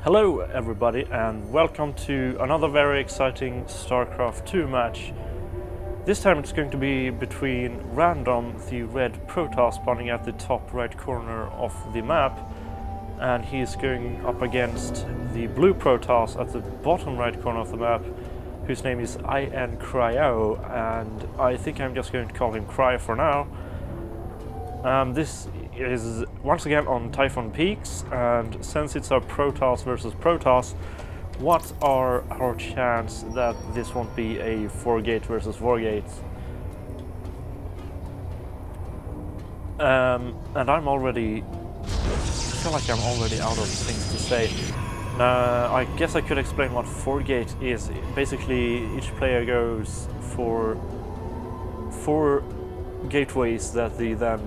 Hello everybody and welcome to another very exciting StarCraft 2 match. This time it's going to be between Random, the red Protoss spawning at the top right corner of the map, and he's going up against the blue Protoss at the bottom right corner of the map, whose name is iNCRYO, and I think I'm just going to call him Cry for now. This is once again on Typhon Peaks, and since it's a Protoss versus Protoss, what are our chances that this won't be a 4-gate versus 4-gate? And I feel like I'm already out of things to say. I guess I could explain what 4-gate is. Basically, each player goes for 4 gateways that they then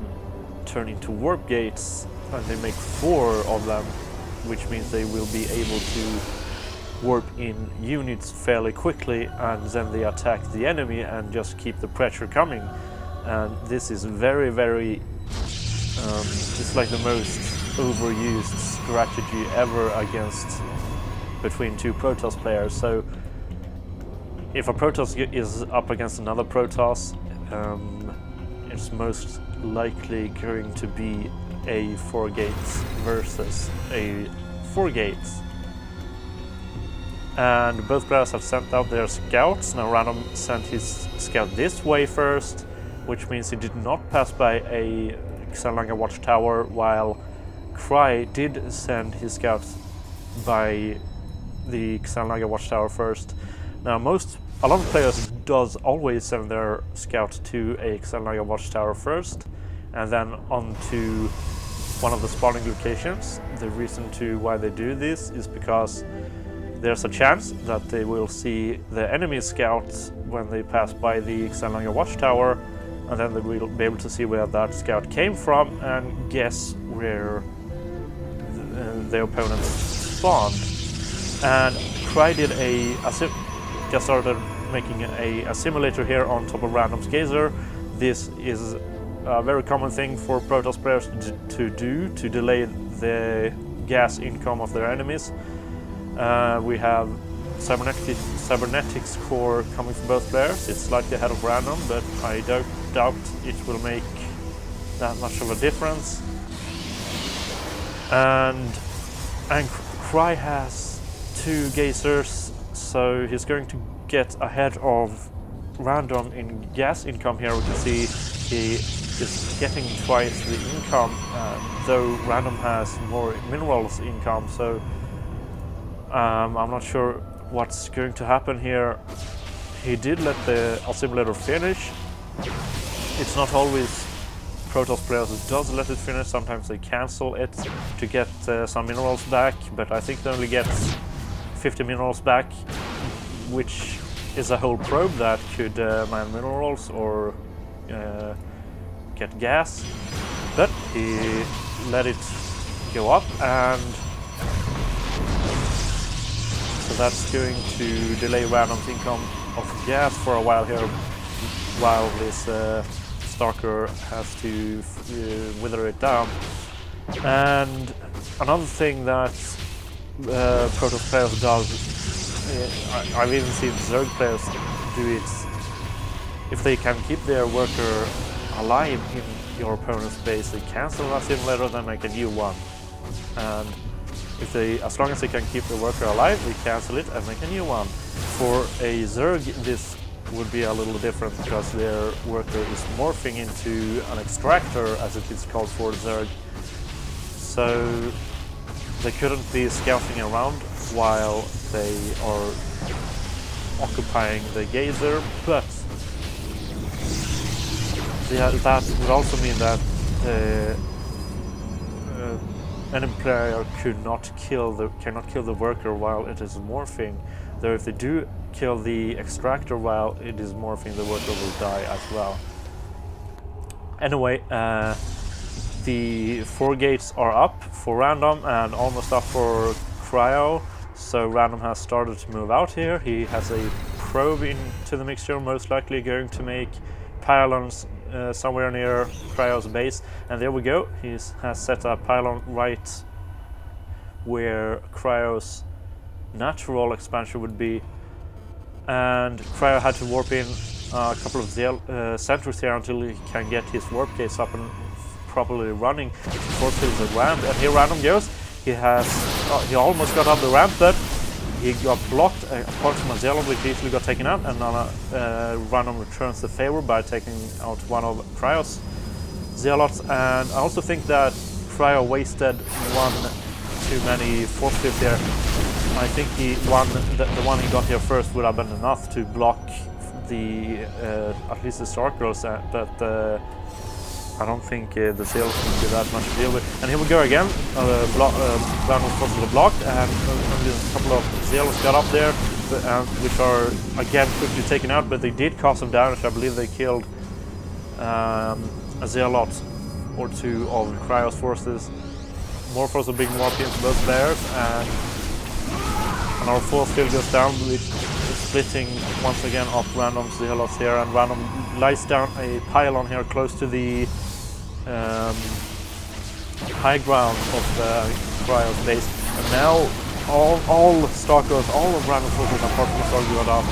turn into warp gates, and they make 4 of them, which means they will be able to warp in units fairly quickly, and then they attack the enemy and just keep the pressure coming. And this is very it's like the most overused strategy ever between two Protoss players. So if a Protoss is up against another Protoss, it's most likely going to be a 4-gates versus a 4-gates. And both players have sent out their scouts. Now Random sent his scout this way first, which means he did not pass by a Xelanga watchtower, while Cry did send his scouts by the Xelanga watchtower first. Now a lot of players does always send their scout to a Xelanga watchtower first, and then on to one of the spawning locations. The reason why they do this is because there's a chance that they will see the enemy scouts when they pass by the Xelanga watchtower, and then they will be able to see where that scout came from and guess where the opponents spawned. And Cry did just started making a simulator here on top of Random's Gazer. This is a very common thing for Protoss players to do to delay the gas income of their enemies. We have cybernetics core coming from both players. It's slightly ahead of Random, but I doubt it will make that much of a difference. And Cry has 2 Gazers, so he's going to get ahead of Random in gas income here. We can see he is getting twice the income, though Random has more minerals income, so I'm not sure what's going to happen here. He did let the assimilator finish. It's not always Protoss players who does let it finish. Sometimes they cancel it to get some minerals back, but I think they only get 50 minerals back, which is a whole probe that could mine minerals or get gas. But he let it go up, and so that's going to delay Random's income of gas for a while here, while this Stalker has to wither it down. And another thing that Protoss players does, I've even seen Zerg players do it, if they can keep their worker alive in your opponent's base, they cancel that simulator, then make a new one. And as long as they can keep the worker alive, they cancel it and make a new one. For a Zerg, this would be a little different because their worker is morphing into an extractor, as it is called for Zerg. So they couldn't be scouting around while they are occupying the Gazer, but that would also mean that the enemy player cannot kill the worker while it is morphing. Though if they do kill the extractor while it is morphing, the worker will die as well. Anyway, the 4 gates are up for Random and almost up for Cryo. So Random has started to move out here. He has a probe into the mixture, most likely going to make pylons somewhere near Cryo's base. And there we go. He has set a pylon right where Cryo's natural expansion would be, and Cryo had to warp in a couple of sentries here until he can get his warp gates up and properly running to force fill the ramp. And here Random goes. He almost got up the ramp, but he got blocked apart from a Zealot, which easily got taken out, and Random returns the favor by taking out one of Cryo's Zealots. And I also think that Cryo wasted one too many force fields here. I think the one he got here first would have been enough to block the at least the Starkers, but I don't think the Zealots would be that much to deal with. And here we go again. Random forces are blocked, and only a couple of Zealots got up there, which are again quickly taken out. But they did cause some damage. I believe they killed a Zealot or two of Cryo's forces. More forces are being warped into both players, and our force field goes down, with splitting once again up Random's Zealots here, and Random lies down a pylon here close to the high ground of Cryo's base. And now all Stalkers, all of Random forces apart from Stalker got up.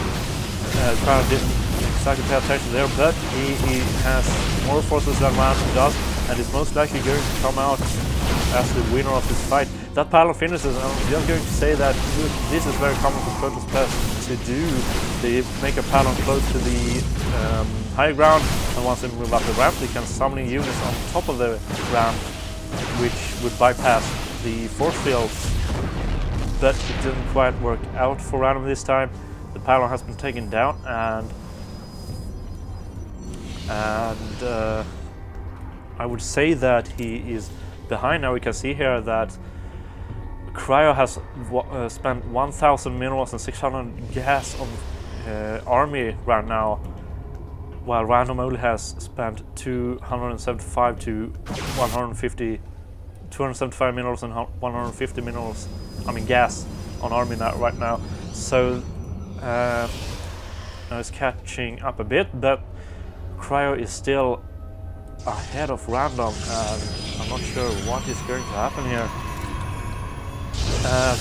Cryo didn't exactly pay attention there, but he has more forces than Random does, and is most likely going to come out as the winner of this fight. That pylon finishes, and I'm just going to say that this is very common for Protoss players to do. They make a pylon close to the high ground, and once they move up the ramp, they can summon units on top of the ramp, which would bypass the force fields. But it didn't quite work out for Random this time. The pylon has been taken down, and I would say that he is behind. Now we can see here that Cryo has spent 1,000 minerals and 600 gas on army right now, while Random only has spent 275 to 150, 275 minerals and 150 minerals, gas on army right now. So now it's catching up a bit, but Cryo is still ahead of Random, and I'm not sure what is going to happen here.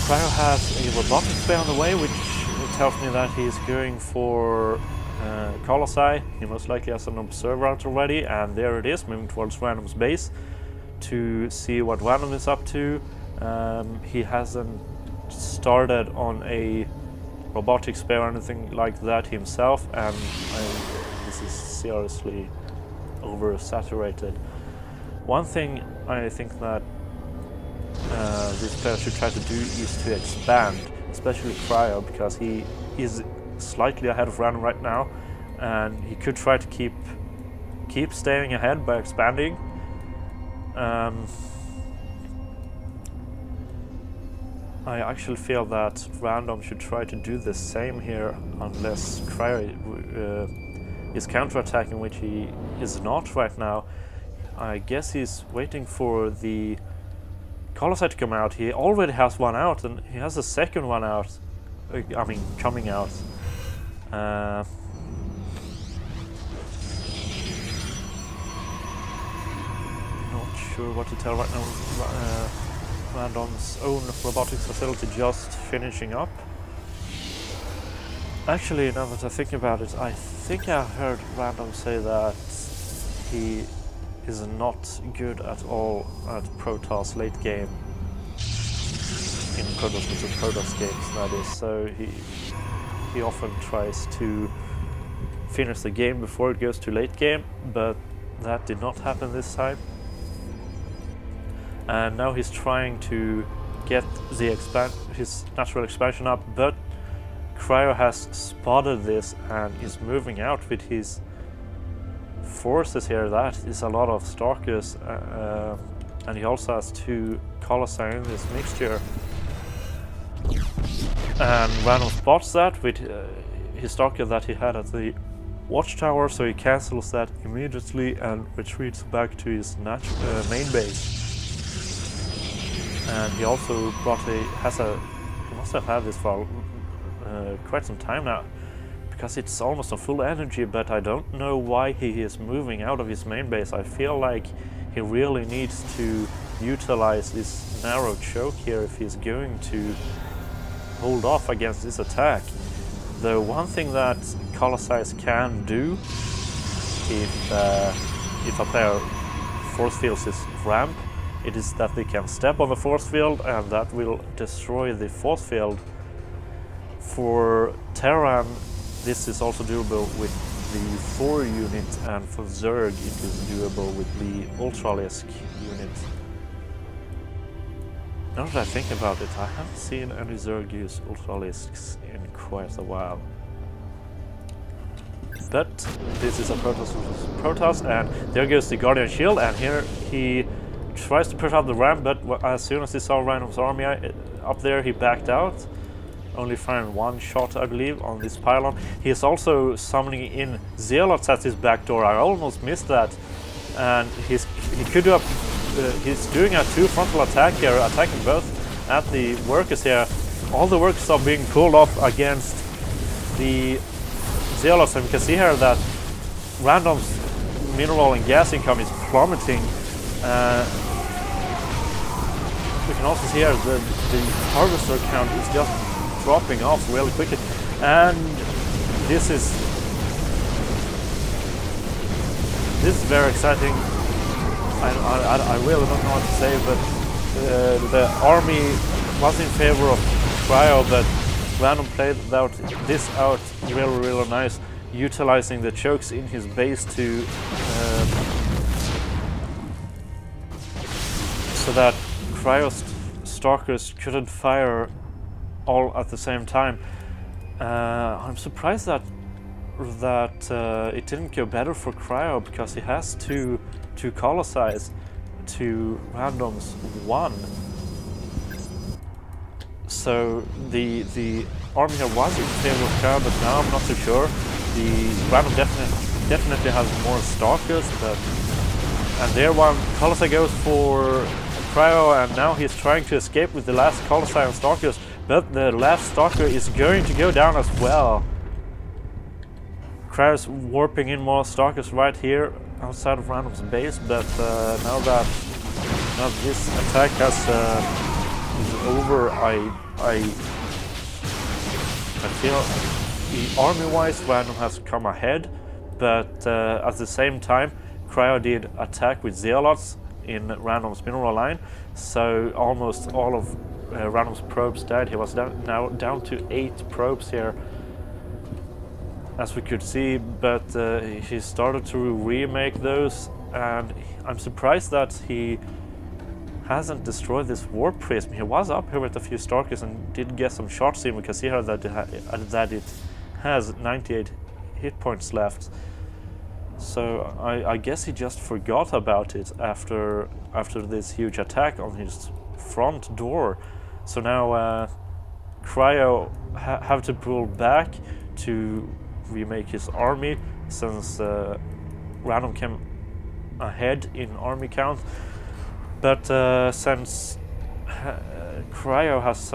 Cryo has a robotic spare on the way, which tells me that he's going for Colossi. He most likely has an observer out already, and there it is, moving towards Random's base to see what Random is up to. He hasn't started on a robotic spare or anything like that himself, and this is seriously oversaturated. One thing I think that this player should try to do is to expand, especially Cryo, because he is slightly ahead of Random right now, and he could try to keep staying ahead by expanding. I actually feel that Random should try to do the same here, unless Cryo is counterattacking, which he is not right now. I guess he's waiting for the Colossi to come out. He already has one out, and he has a second one out. Coming out. Not sure what to tell right now. Random's own robotics facility just finishing up. Actually, now that I think about it, I think I heard Random say that he is not good at all at Protoss late game. In Protoss versus Protoss games, that is. So he often tries to finish the game before it goes to late game, but that did not happen this time. And now he's trying to get his natural expansion up, but Cryo has spotted this and is moving out with his forces here. That is a lot of Stalkers, and he also has 2 Colossi in this mixture. And Random spots that with his Stalker that he had at the watchtower, so he cancels that immediately and retreats back to his main base. And he also he must have had this for quite some time now, because it's almost on full energy, but I don't know why he is moving out of his main base. I feel like he really needs to utilize this narrow choke here if he's going to hold off against this attack. The one thing that Colossus can do if a player force fields his ramp, it is that they can step on the force field and that will destroy the force field. For Terran, this is also doable with the Thor unit, and for Zerg it is doable with the Ultralisk unit. Now that I think about it, I haven't seen any Zerg use Ultralisks in quite a while. But this is a Protoss versus Protoss, and there goes the Guardian Shield, and here he tries to push out the ramp, but as soon as he saw Random's army up there, he backed out. Only firing one shot, I believe, on this pylon. He is also summoning in Zealots at his back door. I almost missed that. And he could do he's doing a two-frontal attack here, attacking both at the workers here. All the workers are being pulled off against the Zealots, and we can see here that Random's mineral and gas income is plummeting. We can also see here the harvester count is just dropping off really quickly, and this is very exciting. I really don't know what to say, but the army was in favor of Cryo, but Random played this out really nice, utilizing the chokes in his base to so that Cryo's Stalkers couldn't fire all at the same time. I'm surprised that it didn't go better for Cryo, because he has two Colossi to Random's one. So the army here was in favor of Cryo, but now I'm not so sure. The Random definitely has more Stalkers, and there one Colossi goes for Cryo, and now he's trying to escape with the last Colossi and Stalkers. But the last Stalker is going to go down as well. Cryo's warping in more Stalkers right here outside of Random's base, but now that this attack is over, I feel army-wise Random has come ahead, but at the same time Cryo did attack with Zealots in Random's mineral line, so almost all of Random's probes died. He was now down to 8 probes here, as we could see, but he started to remake those, and I'm surprised that he hasn't destroyed this War Prism. He was up here with a few Stalkers and did get some shots in. We can see here that it has 98 hit points left. So I guess he just forgot about it after this huge attack on his front door. So now Cryo have to pull back to remake his army, since Random came ahead in army count. But since Cryo has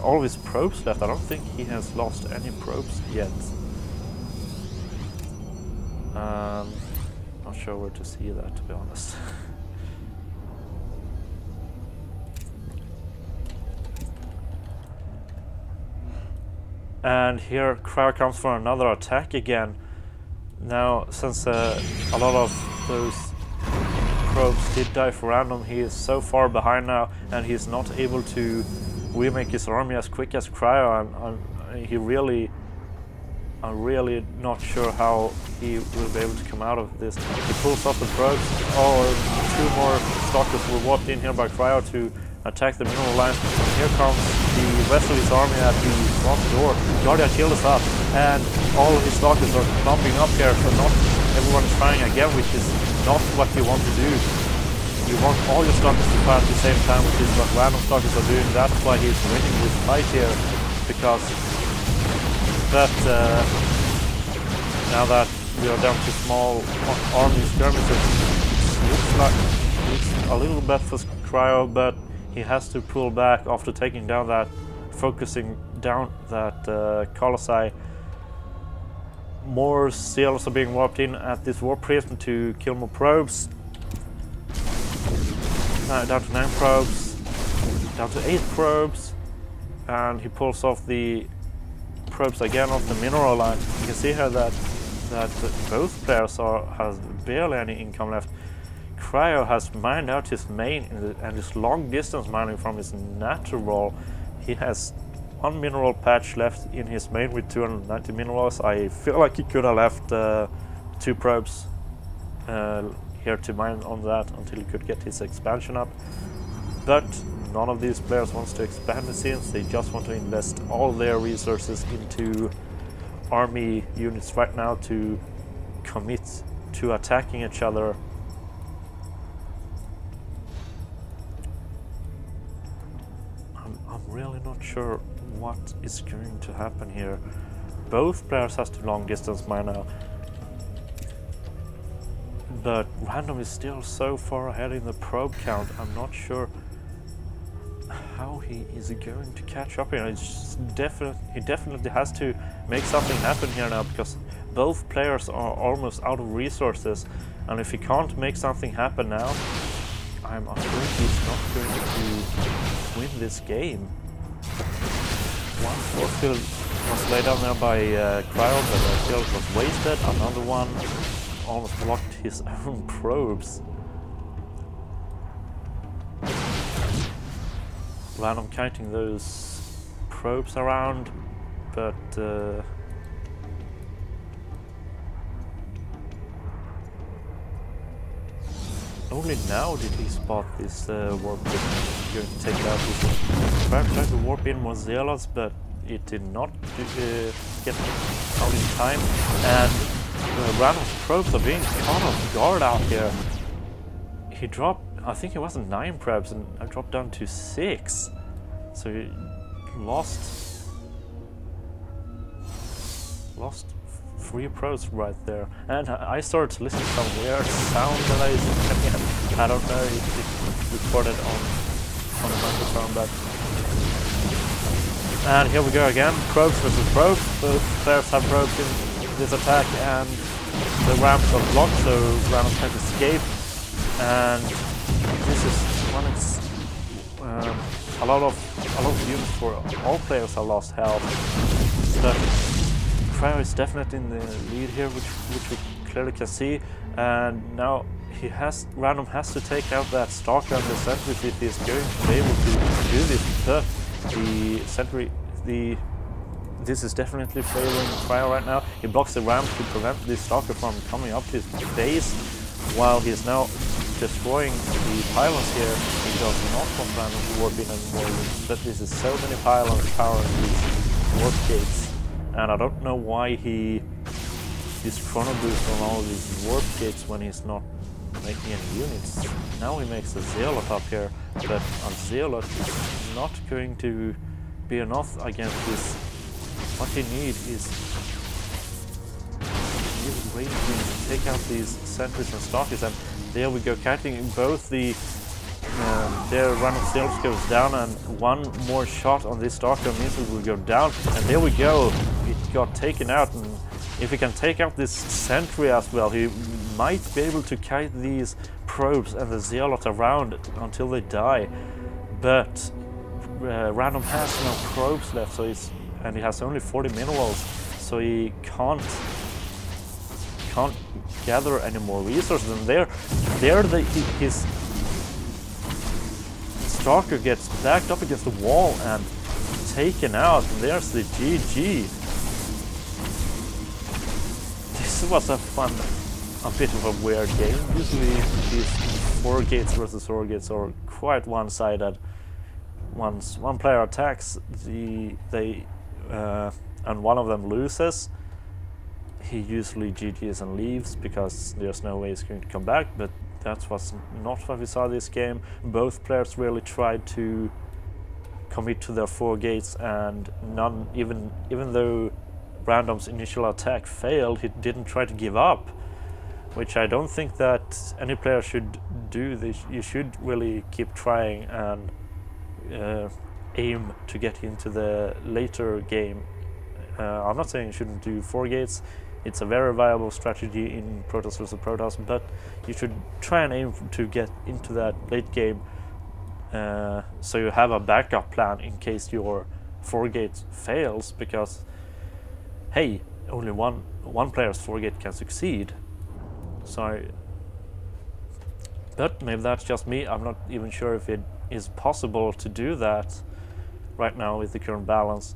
all of his probes left, I don't think he has lost any probes yet. Not sure where to see that, to be honest. And here Cryo comes for another attack again. Now, since a lot of those probes did die for Random, he is so far behind now, and he's not able to remake his army as quick as Cryo. I'm really not sure how he will be able to come out of this. He pulls off the probes. Oh, 2 more Stalkers were walked in here by Cryo to attack the mineral line. Here comes the rest of his army at the front door. Guardian Shield is up, and all of his Stalkers are clumping up here, so not everyone is firing again, which is not what you want to do. You want all your Stalkers to fire at the same time, which is what Random Stalkers are doing. That's why he's winning this fight here, because now that we are down to small army skirmishes, looks a little bad for Cryo, but he has to pull back after taking down that, focusing down that Colossi. More Zealots are being warped in at this War Prism to kill more probes. down to 9 probes, down to 8 probes, and he pulls off the probes again off the mineral line. You can see here that both players has barely any income left. iNCRYO has mined out his main and his long distance mining from his natural. He has 1 mineral patch left in his main with 290 minerals. I feel like he could have left 2 probes here to mine on that until he could get his expansion up. But none of these players wants to expand the scenes. They just want to invest all their resources into army units right now to commit to attacking each other. I'm really not sure what is going to happen here. Both players has to long distance mine now, but Random is still so far ahead in the probe count. I'm not sure how he is going to catch up here. He definitely has to make something happen here now, because both players are almost out of resources, and if he can't make something happen now, I'm afraid he's not going to win this game. One force field was laid down there by iNCRYO, but the field was wasted. Another one almost blocked his own probes. Random counting those probes around, but only now did he spot this warp in going to take it out. He tried to warp in more zealots, but it did not get out in time, and Random's probes are being caught off guard out here. He dropped, I think it wasn't 9 probes, and I dropped down to 6. So he lost 3 probes right there. And I started to listen to some weird sound that I don't know if it recorded on the microphone, but... And here we go again, probes versus probes. Both players have probes in this attack, and the ramps are blocked, so Random can't escape. And this is when it's a lot of units for all players have lost health. But iNCRYO is definitely in the lead here, which we clearly can see. And now Random has to take out that Stalker and the Sentry if he's going to be able to do this. But the Sentry, this is definitely failing iNCRYO right now. He blocks the ramp to prevent the Stalker from coming up to his base, while he's now destroying the pylons here. He does not want Random to warp in anymore, but this is so many pylons powering these warp gates, and I don't know why he is chrono boost on all of these warp gates when he's not making any units. Now he makes a zealot up here, but a zealot is not going to be enough against this. What he needs is great to take out these sentries and stalkers, and there we go, catching both the their Random zealots goes down, and one more shot on this stalker means it will go down, and there we go, it got taken out. And if he can take out this sentry as well, he might be able to kite these probes and the zealot around until they die. But Random has no probes left, so and he has only 40 minerals, so he can't gather any more resources. And his Stalker gets backed up against the wall and taken out, and there's the GG. This was a bit of a weird game. Usually these 4 gates versus 4 gates are quite one-sided. Once one player attacks, and one of them loses, he usually GGs and leaves because there's no way he's going to come back. But that was not what we saw this game. Both players really tried to commit to their 4 gates, and even though Random's initial attack failed, he didn't try to give up, which I don't think that any player should do. You should really keep trying and aim to get into the later game. I'm not saying you shouldn't do 4 gates. It's a very viable strategy in Protoss vs Protoss, but you should try and aim to get into that late game so you have a backup plan in case your forgate fails, because hey, only one player's forgate can succeed. So, but maybe that's just me. I'm not even sure if it is possible to do that right now with the current balance.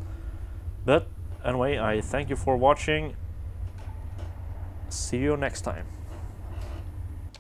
But anyway, I thank you for watching. See you next time.